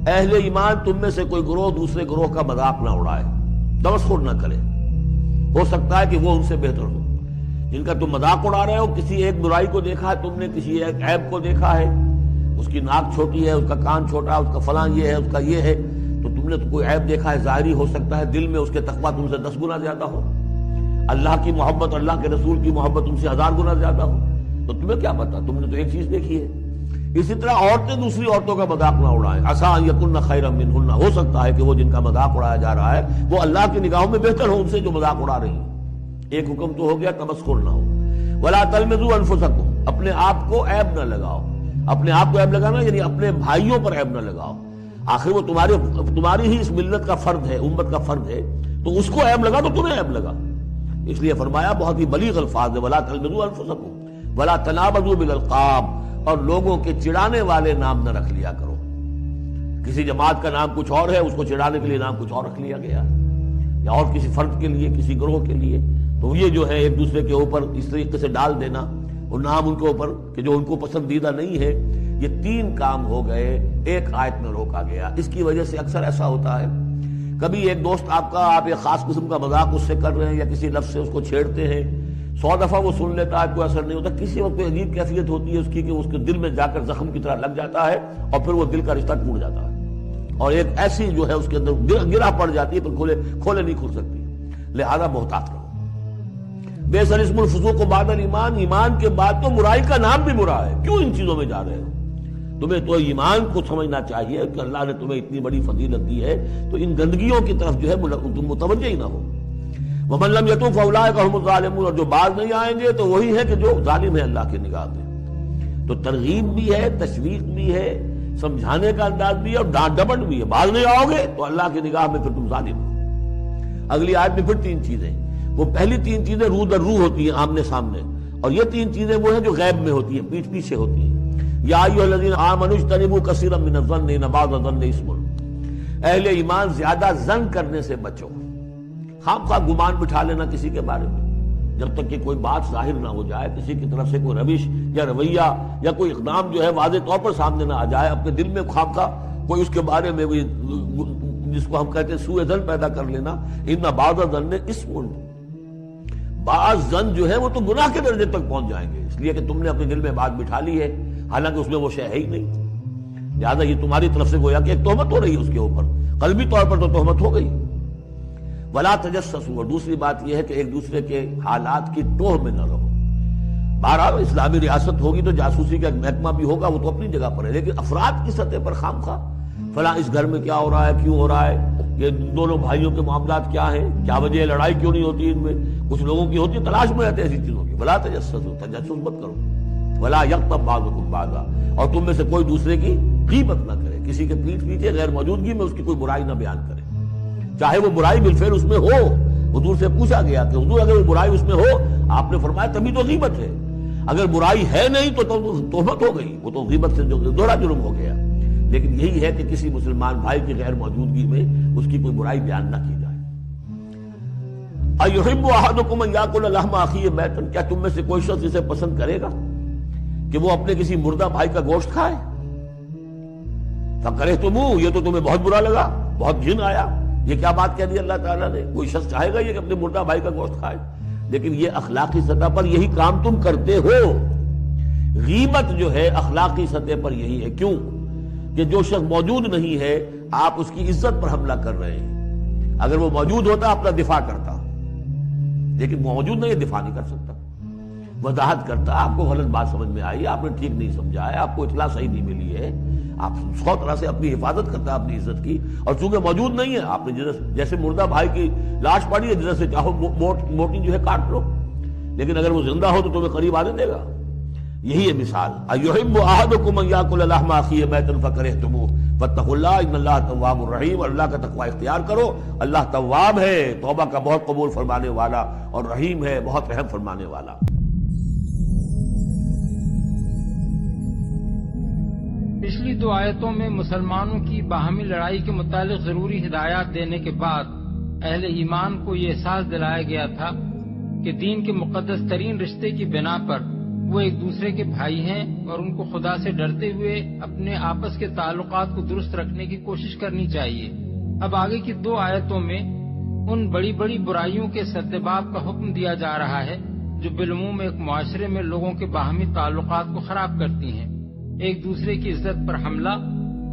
اہل ایمان تم میں سے کوئی گروہ دوسرے گروہ کا مذاق نہ اڑائے، تمسخر نہ کرے، ہو سکتا ہے کہ وہ ان سے بہتر ہو۔ جن کا تم مذاق اڑا رہے ہو، کسی ایک برائی کو دیکھا ہے تم نے، کسی ایک عیب کو دیکھا ہے، اس کی ناک چھوٹی ہے، اس کا کان چھوٹا ہے، اس کا فلاں یہ ہے، اس کا یہ ہے، تو تم نے تو کوئی عیب دیکھا ہے ظاہری، ہو سکتا ہے دل میں اس کے تقویٰ تم سے 10 گنا زیادہ ہو، اللہ کی محبت، اللہ کے رسول کی محبت تم سے 1000 گنا زیادہ ہو، تو تمہیں کیا پتا، تم نے تو ایک چیز دیکھی ہے۔ اسی طرح عورتیں دوسری عورتوں کا مذاق نہ اڑائیں، عسیٰ ان یکن خیرا منہن، ہو سکتا ہے کہ وہ جن کا مذاق اڑایا جا رہا ہے وہ اللہ کی نگاہوں میں بہتر ہو ان سے جو مذاق اڑا رہی ہیں۔ ایک حکم تو ہو گیا تمسخر نہ ہو۔ ولا تلمزوا انفسکم، اپنے آپ کو عیب نہ لگاؤ، اپنے آپ کو عیب لگانا یعنی اپنے بھائیوں پر عیب نہ لگاؤ، آخر وہ تمہاری ہی اس ملت کا فرد ہے، امت کا فرد ہے، تو اس کو عیب لگا تو تمہیں عیب لگا۔ اس لیے فرمایا بہت ہی بلیغ الفاظ ہے، ولا تلمزوا انفسکم ولا تنابزوا بالالقاب، اور لوگوں کے چڑانے والے نام نہ رکھ لیا کرو۔ کسی جماعت کا نام کچھ اور ہے، اس کو چڑانے کے لیے نام کچھ اور رکھ لیا گیا، یا اور کسی فرد کے لیے، کسی گروہ کے لیے، تو یہ جو ہے ایک دوسرے کے اوپر اس طریقے سے ڈال دینا اور نام ان کے اوپر کہ جو ان کو پسندیدہ نہیں ہے، یہ 3 کام ہو گئے، ایک آیت میں روکا گیا۔ اس کی وجہ سے اکثر ایسا ہوتا ہے، کبھی ایک دوست آپ ایک خاص قسم کا مذاق اس سے کر رہے ہیں یا کسی لفظ سے اس کو چھیڑتے ہیں، 100 دفعہ وہ سن لیتا ہے، کوئی اثر نہیں ہوتا، کسی وقت کوئی عجیب کیفیت ہوتی ہے اس کی کہ اس کے دل میں جا کر زخم کی طرح لگ جاتا ہے اور پھر وہ دل کا رشتہ ٹوٹ جاتا ہے، اور ایک ایسی جو ہے اس کے اندر گرہ پڑ جاتی ہے، پھر کھولے نہیں کھل سکتی۔ لہذا محتاط رہو۔ بئس الاسم الفسوق بعد الایمان، ایمان کے بعد تو برائی کا نام بھی برا ہے، کیوں ان چیزوں میں جا رہے ہو؟ تمہیں تو ایمان کو سمجھنا چاہیے کہ اللہ نے تمہیں اتنی بڑی فضیلت دی ہے، تو ان گندگیوں کی طرف جو ہے تم متوجہ ہی نہ ہو۔ وَمَن لَّمْ يَتُوب فَأُولَٰئِكَ هُمُ الظَّالِمُونَ، اور جو باز نہیں آئیں گے تو وہی ہے کہ جو ظالم ہے اللہ کی نگاہ میں۔ تو ترغیب بھی ہے، تشویق بھی ہے، سمجھانے کا انداز بھی ہے، اور ڈانٹ ڈپٹ بھی ہے۔ باز نہیں آؤ گے تو اللہ کی نگاہ میں پھر تم ظالم ہو۔ اگلی آیت میں پھر 3 چیزیں، وہ پہلی 3 چیزیں روح در روح ہوتی ہیں، آمنے سامنے، اور یہ 3 چیزیں وہ ہیں جو غیب میں ہوتی ہیں، پیٹھ پیچھے ہوتی ہیں۔ یا ایھا الذین آمنوا اجتنبوا کثیرا من الظن ان بعض الظن اثم، اہل ایمان زیادہ ظن کرنے سے بچو، خام خواہ گمان بٹھا لینا کسی کے بارے میں، جب تک کہ کوئی بات ظاہر نہ ہو جائے، کسی کی طرف سے کوئی روش یا رویہ یا کوئی اقدام جو ہے واضح طور پر سامنے نہ آ جائے، اپنے دل میں خام خواہ کوئی اس کے بارے میں جس کو ہم کہتے ہیں سوء ظن پیدا کر لینا۔ ان بعض الظن اثم، بعض ظن جو ہے وہ تو گناہ کے درجے تک پہنچ جائیں گے، اس لیے کہ تم نے اپنے دل میں بات بٹھا لی ہے، حالانکہ اس میں وہ شے ہے ہی نہیں، لہٰذا یہ تمہاری طرف سے گویا کہ ایک تہمت ہو رہی ہے اس کے اوپر، قلبی طور پر تو تہمت ہو گئی۔ ولا تجسسوا، اور دوسری بات یہ ہے کہ ایک دوسرے کے حالات کی ٹوہ میں نہ رہو۔ بہرحال اسلامی ریاست ہوگی تو جاسوسی کا ایک محکمہ بھی ہوگا، وہ تو اپنی جگہ پر ہے، لیکن افراد کی سطح پر خام خواہ فلاں اس گھر میں کیا ہو رہا ہے، کیوں ہو رہا ہے، یہ دونوں بھائیوں کے معاملات کیا ہیں، کیا وجہ ہے، لڑائی کیوں نہیں ہوتی ان میں، کچھ لوگوں کی ہوتی ہے، تلاش میں رہتے ہیں ایسی چیزوں کی۔ ولا تجسسوا، تجسس مت کرو۔ ولا یغتب بعضکم بعضا، اور تم میں سے کوئی دوسرے کی غیبت نہ کرے، کسی کے پیٹھ پیچھے غیر موجودگی میں اس کی کوئی برائی نہ بیان کرے، چاہے وہ برائی بالفعل اس میں ہو۔ حضور سے پوچھا گیا کہ حضور اگر وہ برائی اس میں ہو، آپ نے فرمایا تبھی تو غیبت ہے، اگر برائی ہے نہیں تو تہمت ہو گئی، وہ تو غیبت سے جو دوہرا جرم ہو گیا۔ لیکن یہی ہے کہ کسی مسلمان بھائی کی غیر موجودگی میں اس کی کوئی برائی بیان نہ کی جائے۔ اَیُحِبُّ أَحَدُکُمْ أَن یَأْکُلَ لَحْمَ أَخِیہِ مَیْتًا، کیا تم میں سے کوئی شخص اسے پسند کرے گا کہ وہ اپنے کسی مردہ بھائی کا گوشت کھائے؟ فَکَرِہْتُمُوهُ، یہ تو تمہیں بہت برا لگا، بہت گھن آیا، یہ کیا بات کہہ دی اللہ تعالیٰ نے، کوئی شخص چاہے گا یہ کہ اپنے مردہ بھائی کا گوشت کھائے؟ لیکن یہ اخلاقی سطح پر یہی کام تم کرتے ہو۔ غیبت جو ہے اخلاقی سطح پر یہی ہے، کیوں کہ جو شخص موجود نہیں ہے آپ اس کی عزت پر حملہ کر رہے ہیں، اگر وہ موجود ہوتا اپنا دفاع کرتا، لیکن موجود نہیں، دفاع نہیں کر سکتا، وضاحت کرتا، آپ کو غلط بات سمجھ میں آئی، آپ نے ٹھیک نہیں سمجھا ہے، آپ کو اطلاع صحیح نہیں ملی ہے، آپ 100 طرح سے اپنی حفاظت کرتا ہے اپنی عزت کی، اور چونکہ موجود نہیں ہے آپ نے جیسے مردہ بھائی کی لاش پڑی ہے، جیسے چاہو موٹی جو ہے کاٹ لو، لیکن اگر وہ زندہ ہو تو تمہیں قریب آنے دے گا۔ یہی ہے مثال۔ اَیُحِبُّ أَحَدُکُمْ أَن یَأْکُلَ لَحْمَ أَخِیہِ مَیْتًا فَکَرِہْتُمُوهُ فَاتَّقُوا اللَّهَ إِنَّ اللَّهَ تَوَّابٌ رَحِیمٌ، اور اللہ کا تقوی اختیار کرو، اللہ تواب ہے، توبہ کا بہت قبول فرمانے والا، اور رحیم ہے، بہت رحم فرمانے والا۔ پچھلی 2 آیتوں میں مسلمانوں کی باہمی لڑائی کے متعلق ضروری ہدایات دینے کے بعد اہل ایمان کو یہ احساس دلایا گیا تھا کہ دین کے مقدس ترین رشتے کی بنا پر وہ ایک دوسرے کے بھائی ہیں اور ان کو خدا سے ڈرتے ہوئے اپنے آپس کے تعلقات کو درست رکھنے کی کوشش کرنی چاہیے۔ اب آگے کی 2 آیتوں میں ان بڑی بڑی برائیوں کے سدباب کا حکم دیا جا رہا ہے جو بالعموم ایک معاشرے میں لوگوں کے باہمی تعلقات کو خراب کرتی ہیں۔ ایک دوسرے کی عزت پر حملہ،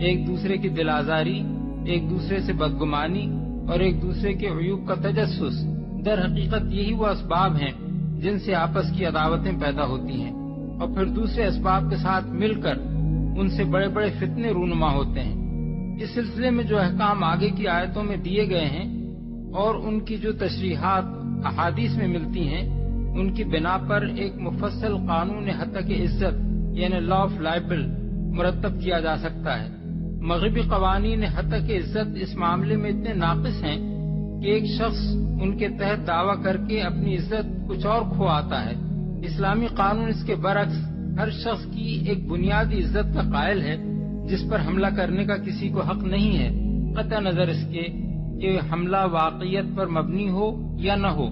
ایک دوسرے کی دل آزاری، ایک دوسرے سے بدگمانی اور ایک دوسرے کے عیوب کا تجسس، در حقیقت یہی وہ اسباب ہیں جن سے آپس کی عداوتیں پیدا ہوتی ہیں، اور پھر دوسرے اسباب کے ساتھ مل کر ان سے بڑے بڑے فتنے رونما ہوتے ہیں۔ اس سلسلے میں جو احکام آگے کی آیتوں میں دیے گئے ہیں اور ان کی جو تشریحات احادیث میں ملتی ہیں، ان کی بنا پر ایک مفصل قانون حتک عزت یعنی لا آف لائبل مرتب کیا جا سکتا ہے۔ مغربی قوانین حتک عزت اس معاملے میں اتنے ناقص ہیں کہ ایک شخص ان کے تحت دعویٰ کر کے اپنی عزت کچھ اور کھو آتا ہے۔ اسلامی قانون اس کے برعکس ہر شخص کی ایک بنیادی عزت کا قائل ہے جس پر حملہ کرنے کا کسی کو حق نہیں ہے، قطع نظر اس کے کہ حملہ واقعیت پر مبنی ہو یا نہ ہو،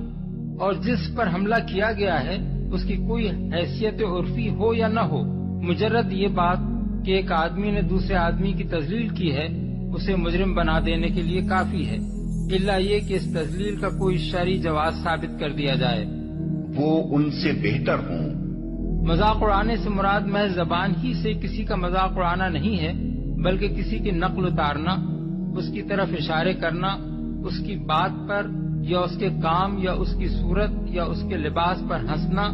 اور جس پر حملہ کیا گیا ہے اس کی کوئی حیثیت عرفی ہو یا نہ ہو۔ مجرد یہ بات کہ ایک آدمی نے دوسرے آدمی کی تذلیل کی ہے اسے مجرم بنا دینے کے لیے کافی ہے، الا یہ کہ اس تذلیل کا کوئی شرعی جواز ثابت کر دیا جائے۔ وہ ان سے بہتر ہوں۔ مذاق اڑانے سے مراد محض زبان ہی سے کسی کا مذاق اڑانا نہیں ہے، بلکہ کسی کی نقل اتارنا، اس کی طرف اشارے کرنا، اس کی بات پر یا اس کے کام یا اس کی صورت یا اس کے لباس پر ہنسنا،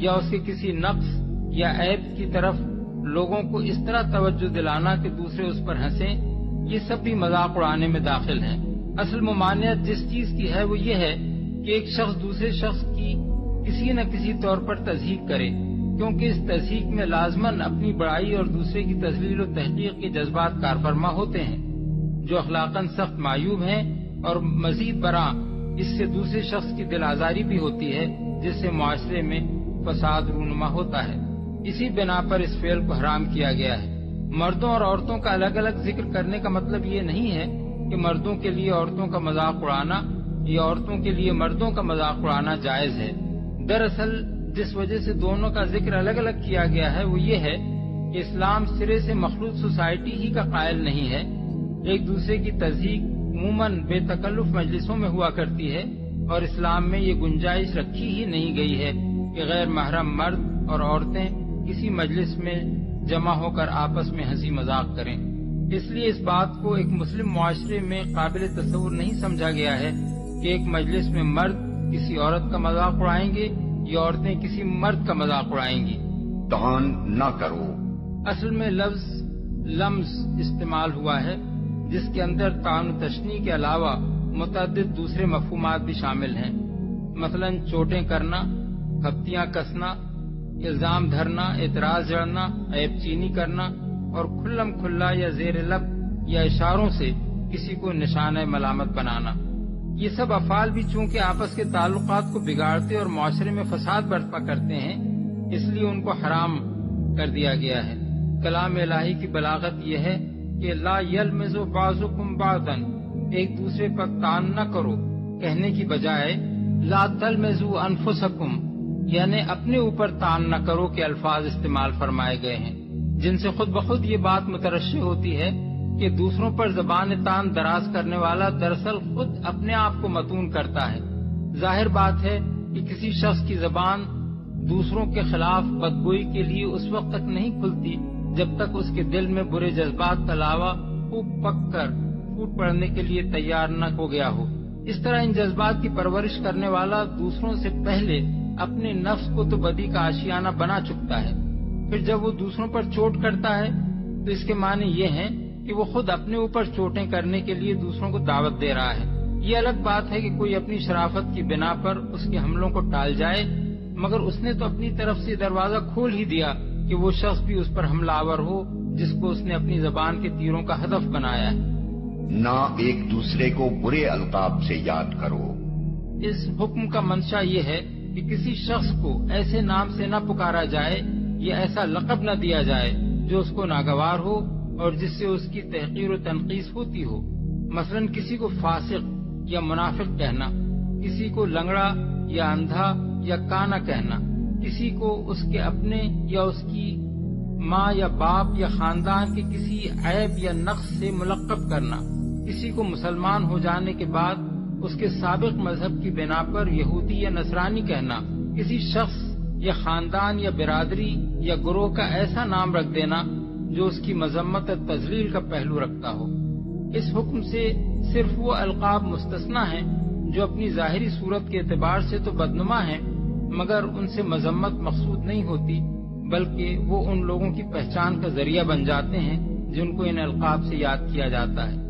یا اس کے کسی نقص یا عیب کی طرف لوگوں کو اس طرح توجہ دلانا کہ دوسرے اس پر ہنسیں، یہ سب بھی مذاق اڑانے میں داخل ہیں۔ اصل ممانعت جس چیز کی ہے وہ یہ ہے کہ ایک شخص دوسرے شخص کی کسی نہ کسی طور پر تضحیق کرے، کیونکہ اس تضحیق میں لازماً اپنی بڑائی اور دوسرے کی تذلیل و تحقیق کے جذبات کارفرما ہوتے ہیں جو اخلاقاً سخت معیوب ہیں، اور مزید برآں اس سے دوسرے شخص کی دل آزاری بھی ہوتی ہے جس سے معاشرے میں فساد رونما ہوتا ہے۔ اسی بنا پر اس فعل کو حرام کیا گیا ہے۔ مردوں اور عورتوں کا الگ الگ ذکر کرنے کا مطلب یہ نہیں ہے کہ مردوں کے لیے عورتوں کا مذاق اڑانا یا عورتوں کے لیے مردوں کا مذاق اڑانا جائز ہے۔ دراصل جس وجہ سے دونوں کا ذکر الگ الگ کیا گیا ہے وہ یہ ہے کہ اسلام سرے سے مخلوط سوسائٹی ہی کا قائل نہیں ہے۔ ایک دوسرے کی تضحیق عموماً بے تکلف مجلسوں میں ہوا کرتی ہے، اور اسلام میں یہ گنجائش رکھی ہی نہیں گئی ہے کہ غیر محرم مرد اور عورتیں کسی مجلس میں جمع ہو کر آپس میں ہنسی مذاق کریں۔ اس لیے اس بات کو ایک مسلم معاشرے میں قابل تصور نہیں سمجھا گیا ہے کہ ایک مجلس میں مرد کسی عورت کا مذاق اڑائیں گے یا عورتیں کسی مرد کا مذاق اڑائیں گی۔ طعن نہ کرو۔ اصل میں لفظ لمز استعمال ہوا ہے جس کے اندر طعن و تشنیع کے علاوہ متعدد دوسرے مفہومات بھی شامل ہیں، مثلا چوٹیں کرنا، کھپتیاں کسنا، الزام دھرنا، اعتراض جڑنا، عیب چینی کرنا، اور کھلم کھلا یا زیر لب یا اشاروں سے کسی کو نشانہ ملامت بنانا۔ یہ سب افعال بھی چونکہ آپس کے تعلقات کو بگاڑتے اور معاشرے میں فساد برپا کرتے ہیں، اس لیے ان کو حرام کر دیا گیا ہے۔ کلام الہی کی بلاغت یہ ہے کہ لا یلمز بعضکم بعضا، ایک دوسرے پر طعن نہ کرو، کہنے کی بجائے لا تلمزوا انفسکم، یعنی اپنے اوپر طعن نہ کرو کے الفاظ استعمال فرمائے گئے ہیں، جن سے خود بخود یہ بات مترشح ہوتی ہے کہ دوسروں پر زبان طعن دراز کرنے والا دراصل خود اپنے آپ کو متون کرتا ہے۔ ظاہر بات ہے کہ کسی شخص کی زبان دوسروں کے خلاف بدگوئی کے لیے اس وقت تک نہیں کھلتی جب تک اس کے دل میں برے جذبات کا لاوا خوب پک کر پھوٹ پڑنے کے لیے تیار نہ ہو گیا ہو۔ اس طرح ان جذبات کی پرورش کرنے والا دوسروں سے پہلے اپنے نفس کو تو بدی کا آشیانہ بنا چکتا ہے، پھر جب وہ دوسروں پر چوٹ کرتا ہے تو اس کے معنی یہ ہیں کہ وہ خود اپنے اوپر چوٹیں کرنے کے لیے دوسروں کو دعوت دے رہا ہے۔ یہ الگ بات ہے کہ کوئی اپنی شرافت کی بنا پر اس کے حملوں کو ٹال جائے، مگر اس نے تو اپنی طرف سے دروازہ کھول ہی دیا کہ وہ شخص بھی اس پر حملہ آور ہو جس کو اس نے اپنی زبان کے تیروں کا ہدف بنایا ہے۔ نہ ایک دوسرے کو برے القاب سے یاد کرو۔ اس حکم کا منشا یہ ہے کہ کسی شخص کو ایسے نام سے نہ پکارا جائے یا ایسا لقب نہ دیا جائے جو اس کو ناگوار ہو اور جس سے اس کی تحقیر و تنقیص ہوتی ہو۔ مثلا کسی کو فاسق یا منافق کہنا، کسی کو لنگڑا یا اندھا یا کانا کہنا، किसी को उसके अपने या उसकी माँ या बाप या खानदान के किसी ऐब या नक्स से मुलक्कब करना, किसी को मुसलमान हो जाने के बाद उसके साबिक मजहब की बिना पर यहूदी या नसरानी कहना, किसी शख्स या खानदान या बिरादरी या गुरोह का ऐसा नाम रख देना जो उसकी मजम्मत और तजलील का पहलू रखता हो। इस हुक्म से सिर्फ वो अलकाब मुस्तस्ना हैं जो अपनी जाहिरी सूरत के एतबार से तो बदनुमा हैं, मगर उनसे मजम्मत मकसूद नहीं होती, बल्कि वो उन लोगों की पहचान का जरिया बन जाते हैं जिनको इन अलकाब से याद किया जाता है।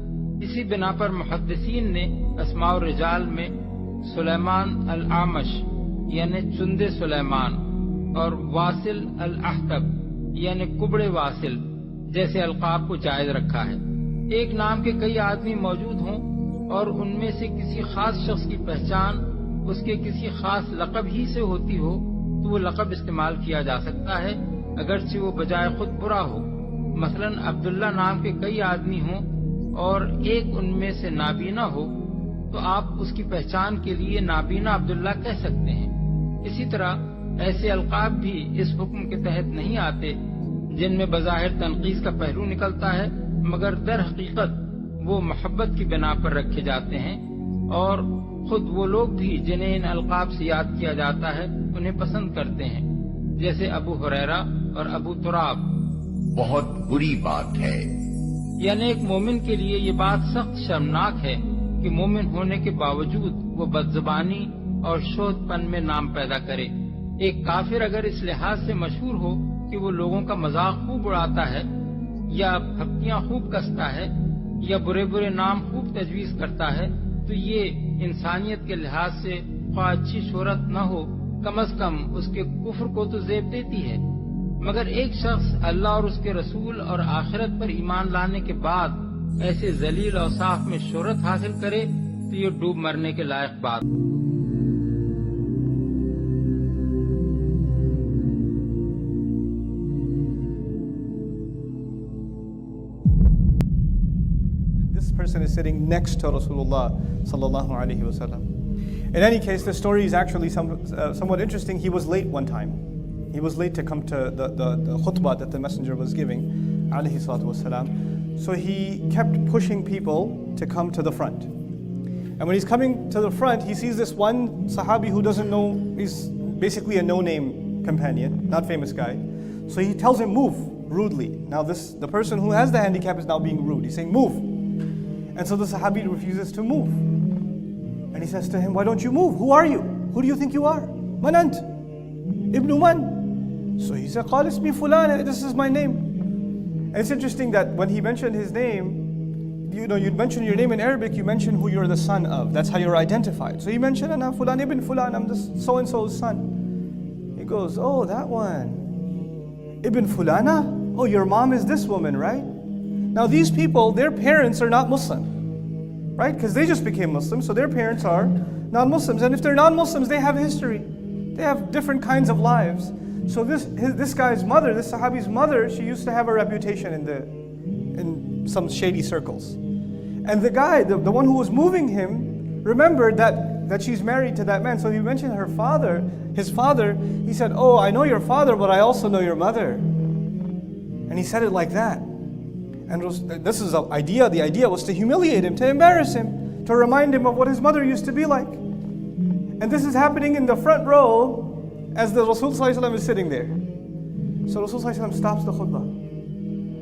इसी बिना पर मुहद्दिसीन ने अस्माउर रिजाल में सुलेमान अल आमश यानी चुंदे सुलेमान और वासिल अल अहतब यानी कुबड़े वासिल जैसे अलकाब को जायज रखा है। एक नाम के कई आदमी मौजूद हों और उनमें से किसी खास शख्स की पहचान उसके किसी खास लक़ब ही से होती हो तो वो लक़ब इस्तेमाल किया जा सकता है, अगरचे वो बजाय खुद बुरा हो। मसलन अब्दुल्ला नाम के कई आदमी हों और एक उनमें से नाबीना हो तो आप उसकी पहचान के लिए नाबीना अब्दुल्ला कह सकते हैं। इसी तरह ऐसे अलकाब भी इस हुक्म के तहत नहीं आते जिनमें बज़ाहिर तनकीस का पहलू निकलता है, मगर दर हकीकत वो मोहब्बत की बिना पर रखे जाते हैं और खुद वो लोग भी जिन्हें इन अलकाब से याद किया जाता है उन्हें पसंद करते हैं, जैसे अबू हुरैरा और अबू तुराब। बहुत बुरी बात है। यानी एक मोमिन के लिए ये बात सख्त शर्मनाक है कि मोमिन होने के बावजूद वो बदज़बानी और शोधपन में नाम पैदा करे। एक काफिर अगर इस लिहाज से मशहूर हो कि वो लोगों का मजाक खूब उड़ाता है या फप्तियां खूब कसता है या बुरे बुरे नाम खूब तजवीज करता है, तो ये इंसानियत के लिहाज से ख्वाह अच्छी शोहरत न हो, कम अज कम उसके कुफ्र को तो जेब देती है। मगर एक शख्स अल्लाह और उसके रसूल और आखिरत पर ईमान लाने के बाद ऐसे जलील औसाफ में शोहरत हासिल करे तो ये डूब मरने के लायक बात। This person is sitting next to Rasulullah sallallahu alaihi wasallam. In any case, the story is actually somewhat interesting. He was late one time. He was late to come to the khutbah that the messenger was giving, alayhi salatu wasalam. So he kept pushing people to come to the front. And when he's coming to the front, he sees this one sahabi who doesn't know, he's basically a no-name companion, not famous guy. So he tells him, move, rudely. Now the person who has the handicap is now being rude. He's saying, move. And so the sahabi refuses to move. And he says to him, why don't you move? Who are you? Who do you think you are? Man ant? Ibn Man? So he said, قال اسمي فلان, this is my name. And it's interesting that when he mentioned his name, you'd mention your name in Arabic, you mention who you're the son of. That's how you're identified. So he mentioned, Ana Fulan ibn Fulan, I'm the so-and-so's son. He goes, oh, that one. Ibn Fulana? Oh, your mom is this woman, right? Now these people, their parents are not Muslim, right? Because they just became Muslims, so their parents are non-Muslims. And if they're non-Muslims, they have history. They have different kinds of lives. So this guy's mother, this Sahabi's mother, she used to have a reputation in some shady circles. And the guy, the one who was moving him, remembered that she's married to that man. So he mentioned her father, his father. He said, oh, I know your father, but I also know your mother. And he said it like that. And this is the idea was to humiliate him, to embarrass him, to remind him of what his mother used to be like. And this is happening in the front row as the Rasul ﷺ is sitting there. So Rasul ﷺ stops the khutbah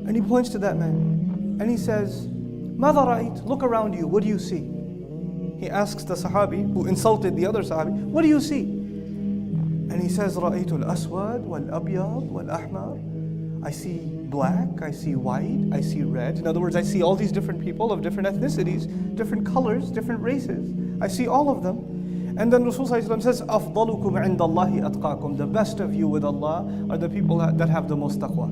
and he points to that man and he says, ماذا رأيت? Look around you, what do you see? He asks the Sahabi who insulted the other Sahabi, what do you see? And he says, رأيت الأسود والأبيض والأحمر. I see black, I see white, I see red. In other words, I see all these different people of different ethnicities, different colors, different races. I see all of them. And then Rasulullah says, أَفْضَلُكُمْ عِنْدَ اللَّهِ أَتْقَاكُمْ. The best of you with Allah are the people that have the most taqwa.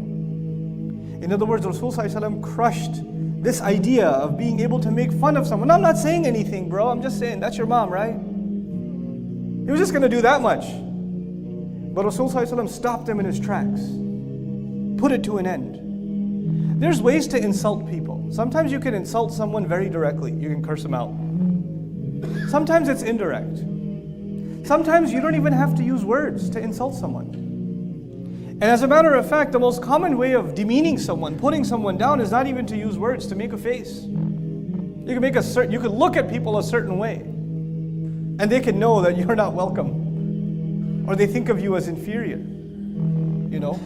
In other words, Rasulullah crushed this idea of being able to make fun of someone. I'm not saying anything, bro. I'm just saying, that's your mom, right? He was just going to do that much. But Rasulullah stopped him in his tracks. Put it to an end. There's ways to insult people. Sometimes you can insult someone very directly. You can curse them out. Sometimes it's indirect. Sometimes you don't even have to use words to insult someone. And as a matter of fact, the most common way of demeaning someone, putting someone down, is not even to use words, to make a face. You can look at people a certain way, and they can know that you're not welcome, or they think of you as inferior. You know?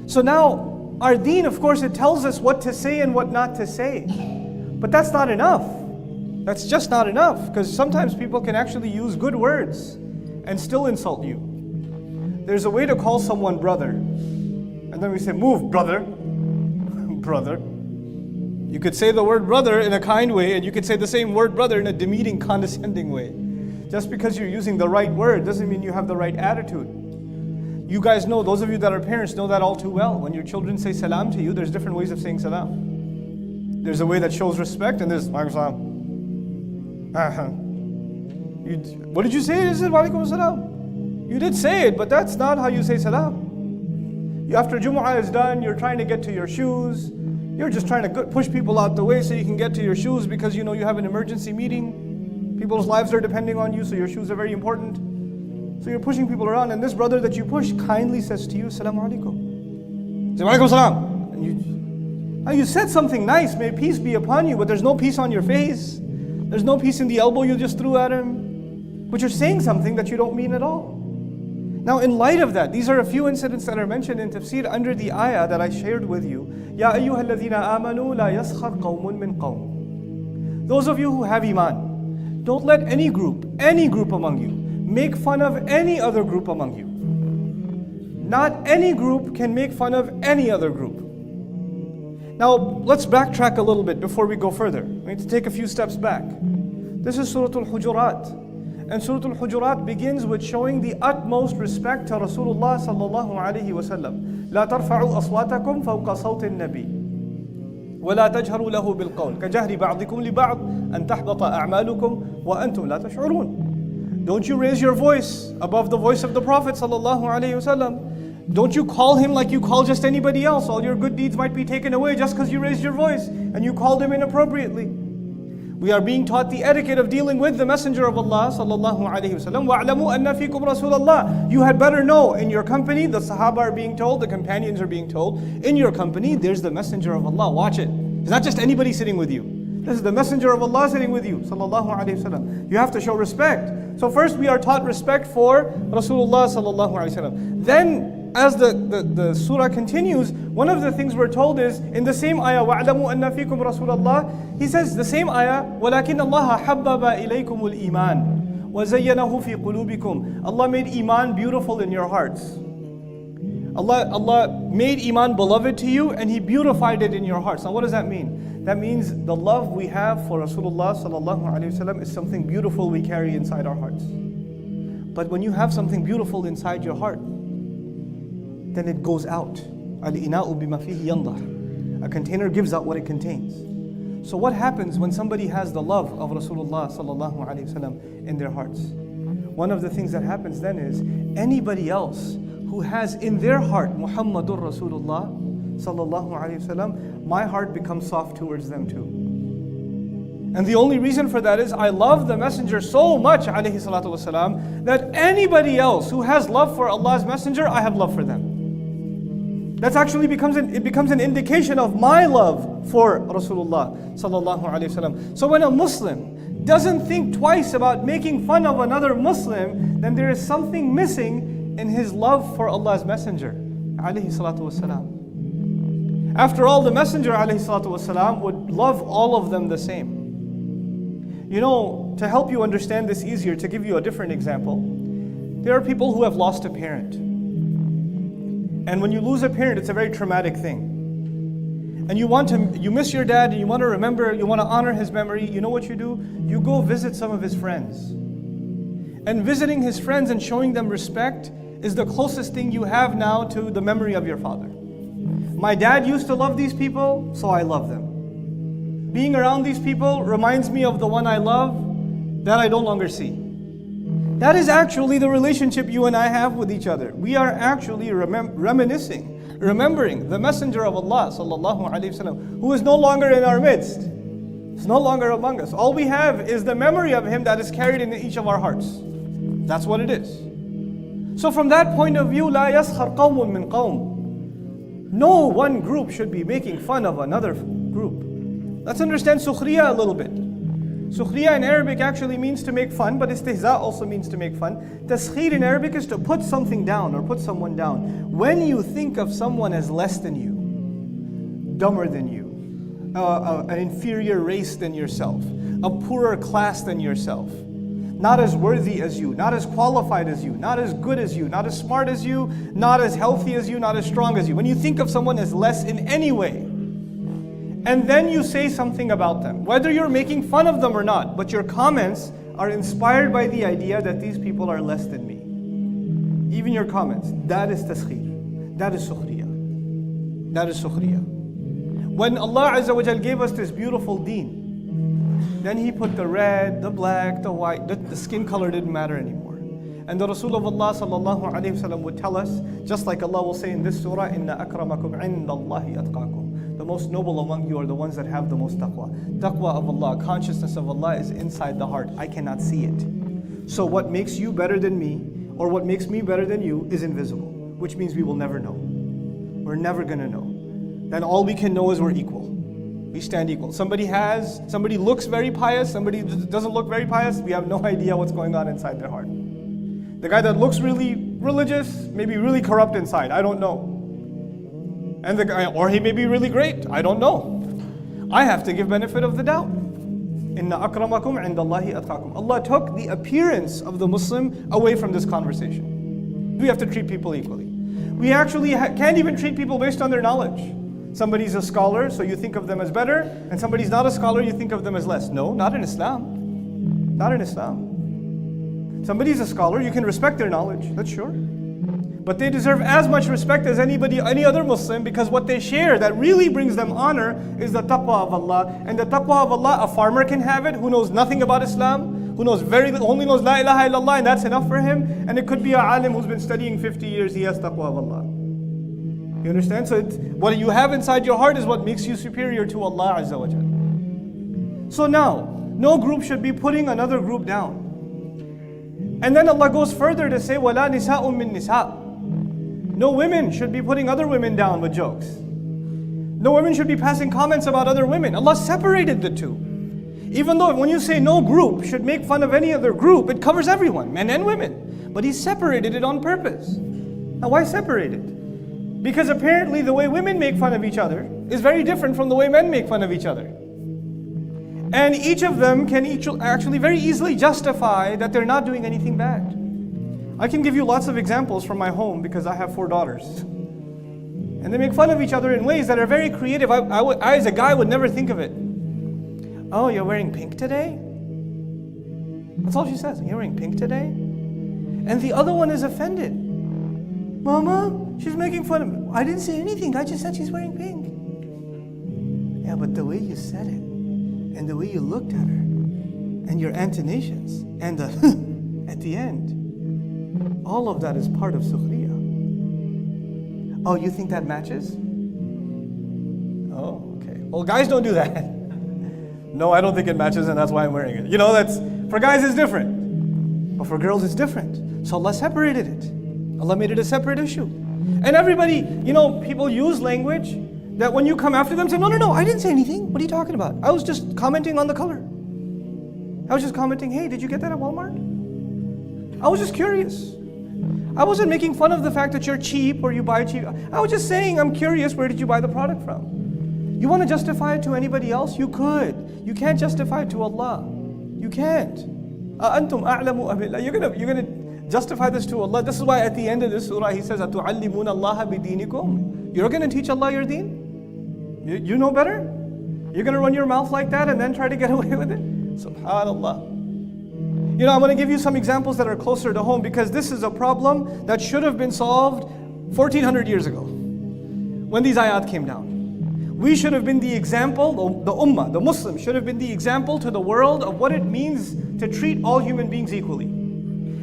So now, our deen, of course, it tells us what to say and what not to say. But that's not enough. That's just not enough, because sometimes people can actually use good words and still insult you. There's a way to call someone brother, and then we say, move, brother. Brother. You could say the word brother in a kind way, and you could say the same word brother in a demeaning, condescending way. Just because you're using the right word doesn't mean you have the right attitude. You guys know, those of you that are parents know that all too well. When your children say salam to you, there's different ways of saying salam. There's a way that shows respect, and there's Walaikum salam. What did you say? You said Walaikum salam. You did say it, but that's not how you say salam. After Jumu'ah is done, you're trying to get to your shoes. You're just trying to push people out the way so you can get to your shoes because you know you have an emergency meeting. People's lives are depending on you, so your shoes are very important. So you're pushing people around, and this brother that you push kindly says to you, Assalamu alaikum. Say, Walaikum salam. And you said something nice, may peace be upon you, but there's no peace on your face. There's no peace in the elbow you just threw at him. But you're saying something that you don't mean at all. Now, in light of that, these are a few incidents that are mentioned in tafseer under the ayah that I shared with you. Ya ayyuha alladhina amanu la yaskhar qawmun min qawm. Those of you who have iman, don't let any group among you, make fun of any other group among you. Not any group can make fun of any other group. Now, let's backtrack a little bit before we go further. We need to take a few steps back. This is Surat al-Hujurat. And Surat al-Hujurat begins with showing the utmost respect to Rasulullah sallallahu alayhi wa sallam. لا ترفعوا أصواتكم فوق صوت النبي ولا تجهروا له بالقول كجهر بعضكم لبعض أن تحبط أعمالكم وأنتم لا تشعرون. Don't you raise your voice above the voice of the Prophet sallallahu alayhi wa sallam. Don't you call him like you call just anybody else. All your good deeds might be taken away just because you raised your voice and you called him inappropriately. We are being taught the etiquette of dealing with the Messenger of Allah sallallahu alaihi wasallam. وَاعْلَمُوا أَنَّ فِيكُمْ رَسُولَ اللَّهِ. You had better know, in your company, the Sahaba are being told, the companions are being told, in your company, there's the Messenger of Allah. Watch it. It's not just anybody sitting with you. This is the Messenger of Allah sitting with you, sallallahu alaihi wasallam. You have to show respect. So first we are taught respect for Rasulullah sallallahu alaihi wasallam. Then, as the surah continues, one of the things we're told is, in the same ayah, وَاعْلَمُوا أَنَّ فِيكُمْ رَسُولَ اللَّهِ, he says, the same ayah, وَلَكِنَّ اللَّهَ حَبَّبَ إِلَيْكُمُ الْإِيمَانِ وَزَيَّنَهُ فِي قُلُوبِكُمْ. Allah made iman beautiful in your hearts. Allah made iman beloved to you, and He beautified it in your hearts. Now what does that mean? That means the love we have for Rasulullah sallallahu alaihi wasallam is something beautiful we carry inside our hearts. But when you have something beautiful inside your heart, then it goes out. Al-ina'u bima fihi yandah. A container gives out what it contains. So what happens when somebody has the love of Rasulullah sallallahu alaihi wasallam in their hearts? One of the things that happens then is, anybody else who has in their heart Muhammadur Rasulullah sallallahu alaihi wasallam, my heart becomes soft towards them too. And the only reason for that is, I love the Messenger so much alayhi salatu wasalam, that anybody else who has love for Allah's Messenger, I have love for them. That actually becomes an indication of my love for Rasulullah sallallahu alaihi wasallam. So when a Muslim doesn't think twice about making fun of another Muslim, then there is something missing in his love for Allah's Messenger alayhi salatu wasalam. After all, the Messenger alayhi salatu wasalam would love all of them the same. You know, to help you understand this easier, to give you a different example, there are people who have lost a parent. And when you lose a parent, it's a very traumatic thing. And you miss your dad, and you want to remember, you want to honor his memory. You know what you do? You go visit some of his friends. And visiting his friends and showing them respect is the closest thing you have now to the memory of your father. My dad used to love these people, so I love them. Being around these people reminds me of the one I love that I no longer see. That is actually the relationship you and I have with each other. We are actually remembering the Messenger of Allah sallallahu alaihi wasallam, who is no longer in our midst. It's no longer among us. All we have is the memory of him that is carried in each of our hearts. That's what it is. So from that point of view, لا يسخر قوم من قوم. No one group should be making fun of another group. Let's understand sukhriya a little bit. Sukhriya in Arabic actually means to make fun, but istihza also means to make fun. Taskhir in Arabic is to put something down or put someone down. When you think of someone as less than you, dumber than you, an inferior race than yourself, a poorer class than yourself, not as worthy as you, not as qualified as you, not as good as you, not as smart as you, not as healthy as you, not as strong as you. When you think of someone as less in any way, and then you say something about them, whether you're making fun of them or not, but your comments are inspired by the idea that these people are less than me. Even your comments, that is taskhir, that is sukhriya. That is sukhriya. When Allah Azza wa Jal gave us this beautiful deen, then He put the red, the black, the white, the skin color didn't matter anymore. And the Rasul of Allah sallallahu alayhi wa sallam would tell us, just like Allah will say in this surah, Inna akramakum indallahi atqakum. The most noble among you are the ones that have the most taqwa. Taqwa of Allah, consciousness of Allah is inside the heart. I cannot see it. So what makes you better than me, or what makes me better than you, is invisible. Which means we will never know. We're never going to know. Then all we can know is we're equal. We stand equal. Somebody looks very pious, somebody doesn't look very pious, we have no idea what's going on inside their heart. The guy that looks really religious may be really corrupt inside, I don't know. And the guy, or he may be really great, I don't know. I have to give benefit of the doubt. Inna akramakum indallahi atqakum. Allah took the appearance of the Muslim away from this conversation. We have to treat people equally. We actually can't even treat people based on their knowledge. Somebody's a scholar, so you think of them as better, and somebody's not a scholar, you think of them as less. No, not in Islam. Not in Islam. Somebody's a scholar, you can respect their knowledge, that's sure. But they deserve as much respect as any other Muslim, because what they share that really brings them honor is the taqwa of Allah. And the taqwa of Allah, a farmer can have it who knows nothing about Islam, who only knows La ilaha illallah, and that's enough for him. And it could be a alim who's been studying 50 years, he has taqwa of Allah. You understand? So what you have inside your heart is what makes you superior to Allah Azza wa Jal. So now, no group should be putting another group down. And then Allah goes further to say, وَلَا نِسَاءٌ مِّن نِسَاءٍ. No women should be putting other women down with jokes. No women should be passing comments about other women. Allah separated the two. Even though when you say no group should make fun of any other group, it covers everyone, men and women. But He separated it on purpose. Now why separate it? Because apparently the way women make fun of each other is very different from the way men make fun of each other. And each of them can actually very easily justify that they're not doing anything bad. I can give you lots of examples from my home because I have 4 daughters. And they make fun of each other in ways that are very creative. I as a guy would never think of it. Oh, you're wearing pink today? That's all she says. You're wearing pink today? And the other one is offended. Mama, she's making fun of me. I didn't say anything. I just said she's wearing pink. Yeah, but the way you said it, and the way you looked at her, and your intonations, and the at the end, all of that is part of sukhriya. Oh, you think that matches? Oh, okay. Well, guys don't do that. No, I don't think it matches, and that's why I'm wearing it. You know, that's for guys it's different, but for girls it's different. So Allah separated it. Allah made it a separate issue. And everybody, people use language that when you come after them, say, no, I didn't say anything. What are you talking about? I was just commenting on the color. I was just commenting, hey, did you get that at Walmart? I was just curious. I wasn't making fun of the fact that you're cheap or you buy cheap. I was just saying, I'm curious, where did you buy the product from? You want to justify it to anybody else? You could. You can't justify it to Allah. You can't. أَأَنْتُمْ أَعْلَمُ أَمِ اللَّهِ. You're going to justify this to Allah. This is why at the end of this surah He says, أَتُعَلِّمُونَ اللَّهَ بِدِينِكُمْ. You're going to teach Allah your deen? You know better? You're going to run your mouth like that and then try to get away with it? SubhanAllah. I'm going to give you some examples that are closer to home, because this is a problem that should have been solved 1400 years ago when these ayat came down. We should have been the example, the ummah, the Muslims should have been the example to the world of what it means to treat all human beings equally.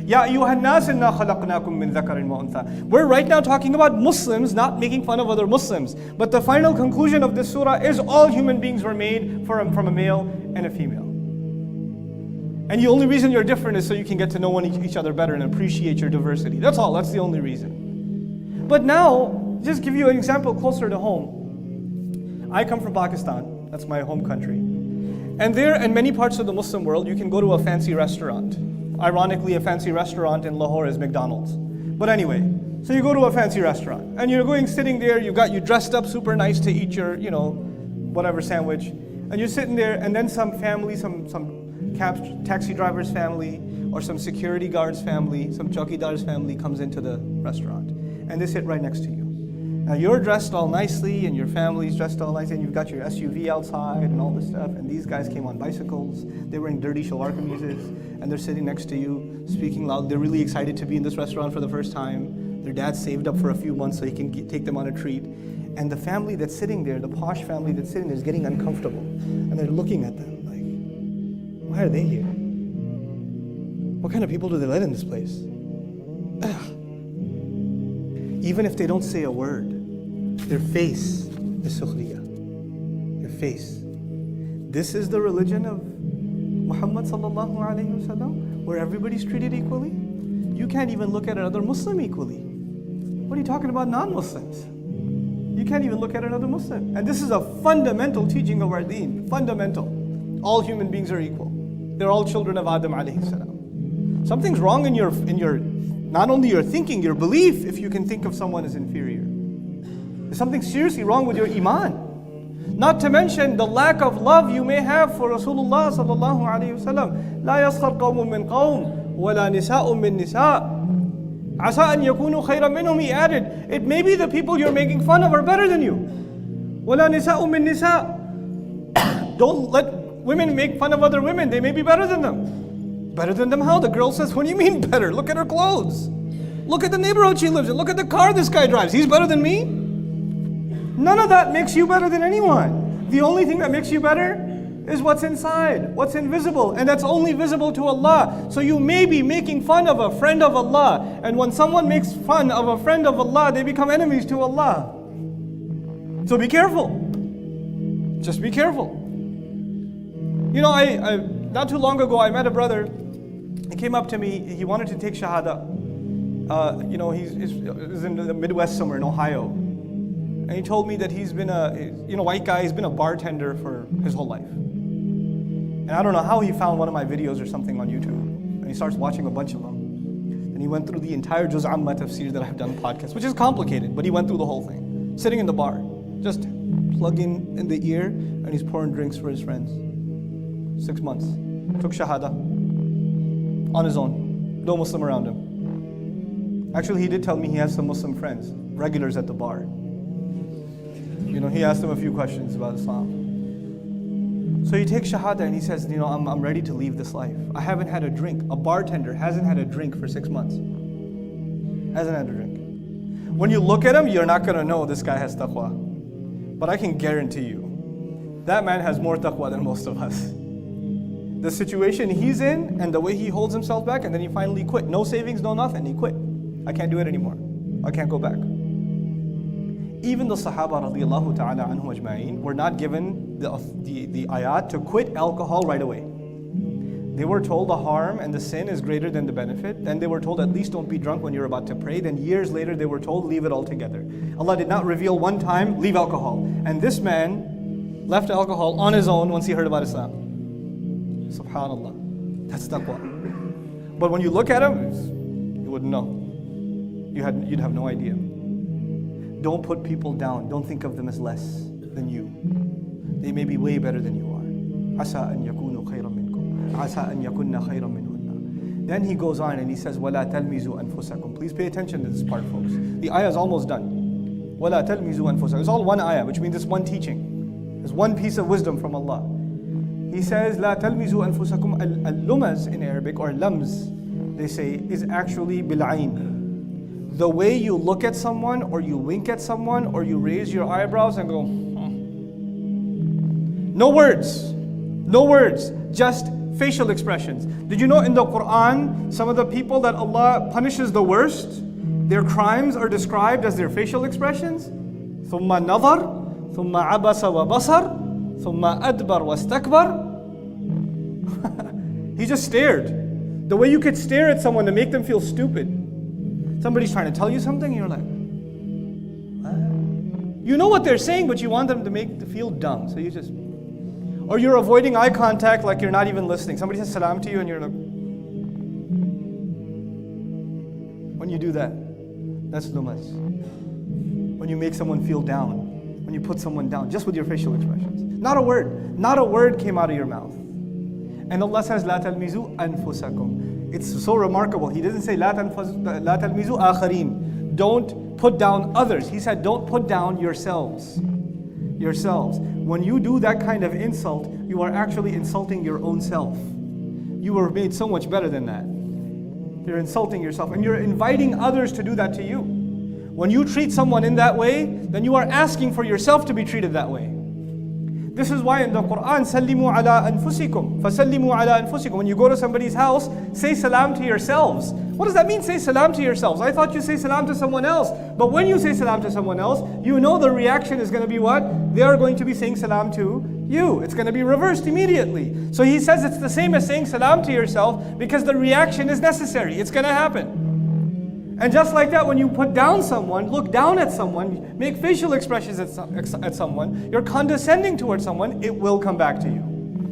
Ya ayyuhan nas inna khalaqnakum min dhakarin wa untha. We're right now talking about Muslims, not making fun of other Muslims. But the final conclusion of this surah is all human beings were made from a male and a female. And the only reason you're different is so you can get to know each other better and appreciate your diversity. That's all, that's the only reason. But now, just give you an example closer to home. I come from Pakistan, that's my home country. And there, in many parts of the Muslim world, you can go to a fancy restaurant. Ironically, a fancy restaurant in Lahore is McDonald's. But anyway, so you go to a fancy restaurant, and you're sitting there, you dressed up super nice to eat your, whatever sandwich, and you're sitting there, and then some family, some taxi driver's family, or some security guard's family, some chowkidar's family comes into the restaurant, and they sit right next to you. Now you're dressed all nicely, and your family's dressed all nicely, and you've got your SUV outside and all this stuff, and these guys came on bicycles, they're wearing dirty shalwar kameezes, and they're sitting next to you, speaking loud. They're really excited to be in this restaurant for the first time. Their dad saved up for a few months so he can take them on a treat. And the family that's sitting there, the posh family that's sitting there, is getting uncomfortable. And they're looking at them like, why are they here? What kind of people do they let in this place? Ugh. Even if they don't say a word, their face is sukhriya. Their face. This is the religion of Muhammad sallallahu alayhi wasallam, where everybody's treated equally. You can't even look at another Muslim equally. What are you talking about non-Muslims? You can't even look at another Muslim. And this is a fundamental teaching of our deen. Fundamental. All human beings are equal. They're all children of Adam alayhi salam. Something's wrong in your not only your thinking, your belief, if you can think of someone as inferior. There's something seriously wrong with your iman. Not to mention the lack of love you may have for Rasulullah sallallahu alayhi wasallam. لا يسخر قوم من قوم ولا نساء من نساء عسى أن يكونوا خيرا منهم. He added, it may be the people you're making fun of are better than you. ولا نساء من نساء. Don't let women make fun of other women. They may be better than them. Better than them how? The girl says, what do you mean better? Look at her clothes. Look at the neighborhood she lives in. Look at the car this guy drives. He's better than me? None of that makes you better than anyone. The only thing that makes you better is what's inside, what's invisible, and that's only visible to Allah. So you may be making fun of a friend of Allah, and when someone makes fun of a friend of Allah, they become enemies to Allah. So be careful. Just be careful. I not too long ago, I met a brother. He came up to me. He wanted to take Shahada. He's in the Midwest somewhere in Ohio. And he told me that he's been white guy, he's been a bartender for his whole life. And I don't know how he found one of my videos or something on YouTube. And he starts watching a bunch of them. And he went through the entire Juz Amma tafseer that I've done podcast, which is complicated, but he went through the whole thing. Sitting in the bar, just plugging in the ear, and he's pouring drinks for his friends. 6 months. Took Shahada. On his own. No Muslim around him. Actually, he did tell me he has some Muslim friends, regulars at the bar. He asked them a few questions about Islam. So he takes Shahada and he says, I'm ready to leave this life. I haven't had a drink. A bartender hasn't had a drink for 6 months. Hasn't had a drink. When you look at him, you're not going to know this guy has taqwa. But I can guarantee you, that man has more taqwa than most of us. The situation he's in and the way he holds himself back, and then he finally quit. No savings, no nothing. He quit. I can't do it anymore. I can't go back. Even the Sahaba radiallahu ta'ala anhu ajma'in were not given the ayat to quit alcohol right away. They were told the harm and the sin is greater than the benefit. Then they were told, at least don't be drunk when you're about to pray. Then years later they were told, leave it altogether. Allah did not reveal one time, leave alcohol. And this man left alcohol on his own once he heard about Islam. Subhanallah. That's taqwa. But when you look at him, you wouldn't know. You'd have no idea. Don't put people down. Don't think of them as less than you. They may be way better than you are. عَسَىٰ أَن يَكُونُوا خَيْرًا مِنْكُمْ عَسَىٰ أَن يَكُنَّ خَيْرًا مِنْهُنَّ. Then he goes on and he says, وَلَا تَلْمِزُوا أَنفُسَكُمْ. Please pay attention to this part, folks. The ayah is almost done. وَلَا تَلْمِزُوا أَنفُسَكُمْ. It's all one ayah, which means it's one teaching. It's one piece of wisdom from Allah. He says, لَا تَلْمِزُوا أَنفُسَكُمْ. Al-lumaz in Arabic, or lams, they say, is actually bil'ain. The way you look at someone, or you wink at someone, or you raise your eyebrows and go, No words. No words. Just facial expressions. Did you know in the Quran, some of the people that Allah punishes the worst, their crimes are described as their facial expressions? ثُمَّ نَظَرْ ثُمَّ عَبَسَ وَبَصَرْ ثُمَّ أَدْبَرْ وَاسْتَكْبَرْ. He just stared. The way you could stare at someone to make them feel stupid. Somebody's trying to tell you something, and you're like, what? You know what they're saying, but you want them to feel dumb. So you just, or you're avoiding eye contact like you're not even listening. Somebody says salam to you, and you're like, when you do that, that's lumas. When you make someone feel down, when you put someone down, just with your facial expressions. Not a word came out of your mouth. And Allah says, لا تلمزوا أنفسكم. It's so remarkable. He didn't say, لا تلمزوا آخرين. Don't put down others. He said, don't put down yourselves. Yourselves. When you do that kind of insult, you are actually insulting your own self. You were made so much better than that. You're insulting yourself, and you're inviting others to do that to you. When you treat someone in that way, then you are asking for yourself to be treated that way. This is why in the Quran, سَلِّمُوا عَلَىٰ أَنفُسِكُمْ فَسَلِّمُوا عَلَىٰ أَنفُسِكُمْ. When you go to somebody's house, say salam to yourselves. What does that mean, say salam to yourselves? I thought you say salam to someone else. But when you say salam to someone else, you know the reaction is going to be what? They are going to be saying salam to you. It's going to be reversed immediately. So he says it's the same as saying salam to yourself because the reaction is necessary. It's going to happen. And just like that, when you put down someone, look down at someone, make facial expressions at someone, you're condescending towards someone, it will come back to you.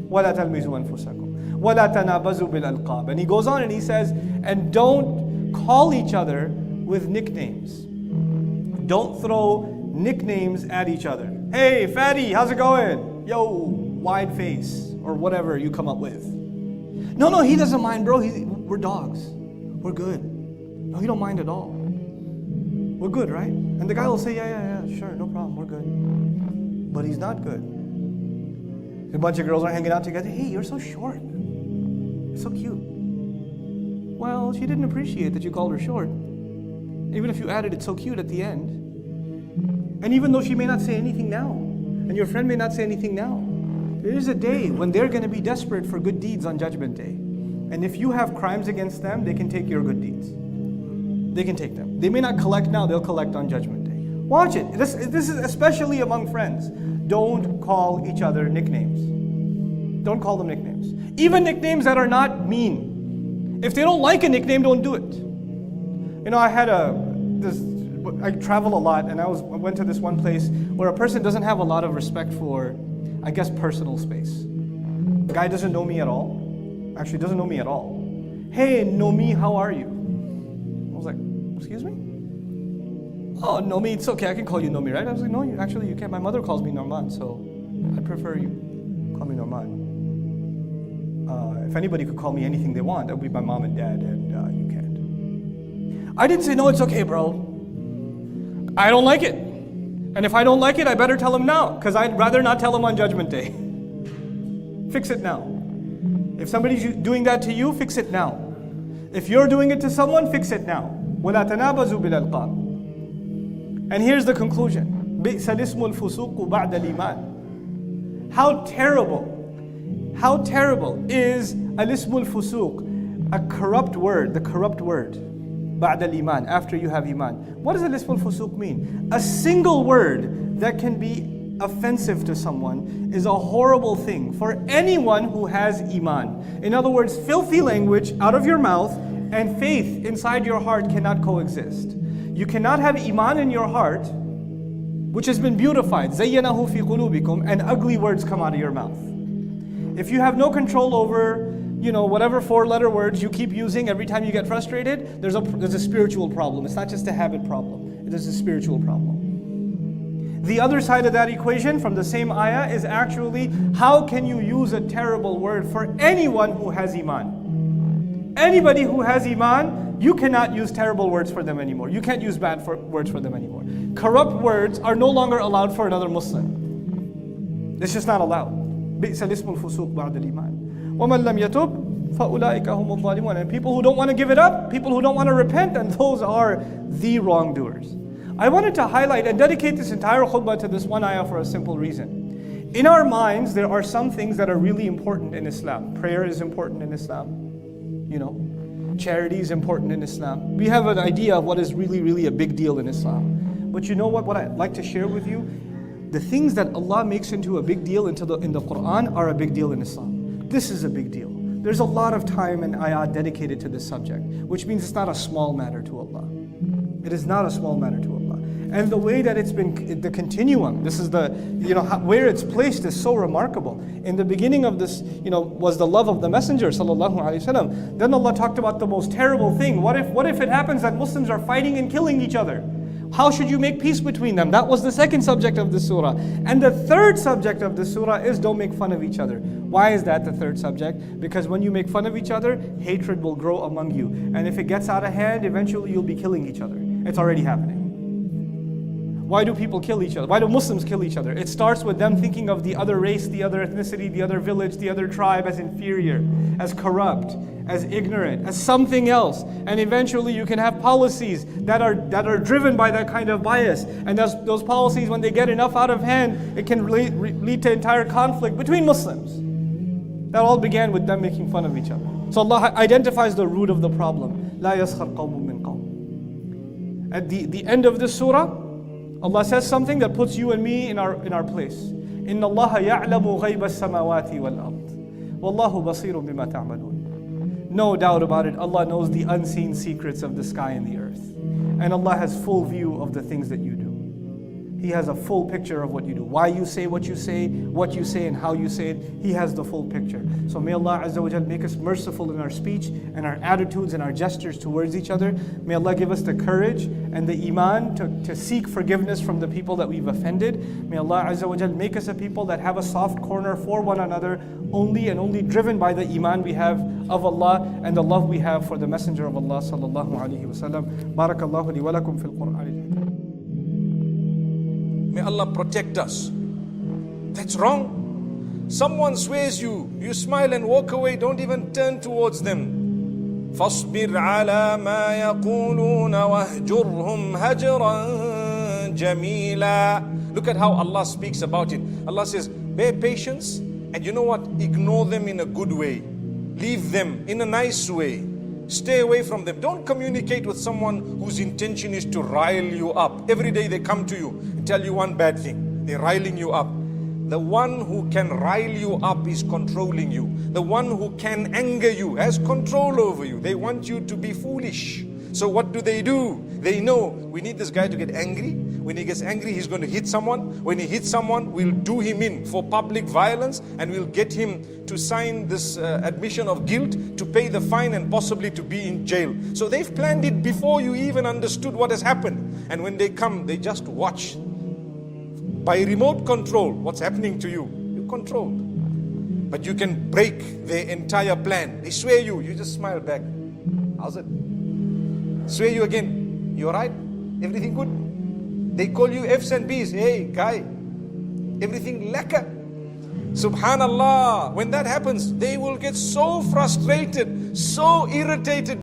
وَلَا تَلْمِزُوا أَنفُسَكُمْ وَلَا تَنَابَزُوا بِالْأَلْقَابِ. And he goes on and he says, and don't call each other with nicknames. Don't throw nicknames at each other. Hey, fatty, how's it going? Yo, wide face, or whatever you come up with. No, he doesn't mind, bro. We're dogs. We're good. No, he don't mind at all. We're good, right? And the guy will say, yeah, sure, no problem, we're good. But he's not good. A bunch of girls are hanging out together. Hey, you're so short. You're so cute. Well, she didn't appreciate that you called her short. Even if you added it's so cute at the end. And even though she may not say anything now, and your friend may not say anything now, there is a day when they're going to be desperate for good deeds on Judgment Day. And if you have crimes against them, they can take your good deeds. They can take them. They may not collect now, they'll collect on Judgment Day. Watch it. This is especially among friends. Don't call each other nicknames. Don't call them nicknames. Even nicknames that are not mean. If they don't like a nickname, don't do it. You know, I travel a lot, and I went to this one place where a person doesn't have a lot of respect for, I guess, personal space. The guy doesn't know me at all. Actually, doesn't know me at all. Hey, Nomi, how are you? I was like, excuse me? Oh, Nomi, it's okay, I can call you Nomi, right? I was like, no, actually you can't. My mother calls me Norman, so I prefer you call me Norman. If anybody could call me anything they want, that would be my mom and dad, and you can't. I didn't say, no, it's okay, bro. I don't like it. And if I don't like it, I better tell him now, because I'd rather not tell him on Judgment Day. Fix it now. If somebody's doing that to you, fix it now. If you're doing it to someone, fix it now. وَلَا تَنَابَزُوا بِالْأَلْقَابِ. And here's the conclusion. بِئْسَ الْإِسْمُ الْفُسُوقُ بَعْدَ الْإِيمَانِ. How terrible is al-ismul fusuq, a corrupt word, the corrupt word, ba'da al-iman, after you have iman. What does al-ismul fusuq mean? A single word that can be offensive to someone is a horrible thing for anyone who has iman. In other words, filthy language out of your mouth and faith inside your heart cannot coexist. You cannot have iman in your heart, which has been beautified, زَيَّنَهُ فِي قُلُوبِكُمْ, and ugly words come out of your mouth. If you have no control over, whatever 4-letter words you keep using every time you get frustrated, there's a spiritual problem. It's not just a habit problem. It is a spiritual problem. The other side of that equation from the same ayah is actually, how can you use a terrible word for anyone who has iman? Anybody who has iman, you cannot use terrible words for them anymore. You can't use bad words for them anymore. Corrupt words are no longer allowed for another Muslim. It's just not allowed. بئس الاسم الفسوق بعد الإيمان ومن لم يتب فأولئك هم الظالمون. And people who don't want to give it up, people who don't want to repent, and those are the wrongdoers. I wanted to highlight and dedicate this entire khutbah to this one ayah for a simple reason. In our minds, there are some things that are really important in Islam. Prayer is important in Islam. Charity is important in Islam. We have an idea of what is really, really a big deal in Islam. But you know what I'd like to share with you? The things that Allah makes into a big deal in the Quran are a big deal in Islam. This is a big deal. There's a lot of time and ayat dedicated to this subject, which means it's not a small matter to Allah. It is not a small matter to Allah. And the way that it's been, the continuum, this is the, where it's placed is so remarkable. In the beginning of this, was the love of the Messenger, sallallahu alaihi wasallam. Then Allah talked about the most terrible thing. What if it happens that Muslims are fighting and killing each other? How should you make peace between them? That was the second subject of the surah. And the third subject of the surah is don't make fun of each other. Why is that the third subject? Because when you make fun of each other, hatred will grow among you. And if it gets out of hand, eventually you'll be killing each other. It's already happening. Why do people kill each other? Why do Muslims kill each other? It starts with them thinking of the other race, the other ethnicity, the other village, the other tribe as inferior, as corrupt, as ignorant, as something else. And eventually you can have policies that are driven by that kind of bias. And those policies, when they get enough out of hand, it can lead to entire conflict between Muslims. That all began with them making fun of each other. So Allah identifies the root of the problem. لا يسخر قوم من قوم. At the end of this surah, Allah says something that puts you and me in our place. إِنَّ اللَّهَ يَعْلَمُ غَيْبَ السَّمَاوَاتِ وَالْأَرْضِ وَاللَّهُ بَصِيرٌ بِمَا تَعْمَلُونَ. No doubt about it, Allah knows the unseen secrets of the sky and the earth. And Allah has full view of the things that you do. He has a full picture of what you do. Why you say what you say and how you say it. He has the full picture. So may Allah Azza wa Jal make us merciful in our speech and our attitudes and our gestures towards each other. May Allah give us the courage and the iman to seek forgiveness from the people that we've offended. May Allah Azza wa Jal make us a people that have a soft corner for one another, only driven by the iman we have of Allah and the love we have for the Messenger of Allah sallallahu alaihi wasallam. Barakallahu li wa lakum fil Qur'an. May Allah protect us. That's wrong. Someone swears you smile and walk away, don't even turn towards them. فَاصْبِرْ عَلَى مَا يَقُولُونَ وَاهْجُرْهُمْ هَجْرًا جَمِيلًا. Look at how Allah speaks about it. Allah says, bear patience, and you know what? Ignore them in a good way. Leave them in a nice way. Stay away from them. Don't communicate with someone whose intention is to rile you up. Every day they come to you and tell you one bad thing. They're riling you up. The one who can rile you up is controlling you. The one who can anger you has control over you. They want you to be foolish. So what do? They know we need this guy to get angry. When he gets angry, he's going to hit someone. When he hits someone, we'll do him in for public violence, and we'll get him to sign this admission of guilt, to pay the fine, and possibly to be in jail. So they've planned it before you even understood what has happened. And when they come, they just watch. By remote control, what's happening to you? You're controlled. But you can break their entire plan. They swear you just smile back. How's it? Swear you again. You alright? Everything good? They call you F's and B's. Hey, guy, everything lacquer. Subhanallah. When that happens, they will get so frustrated, so irritated.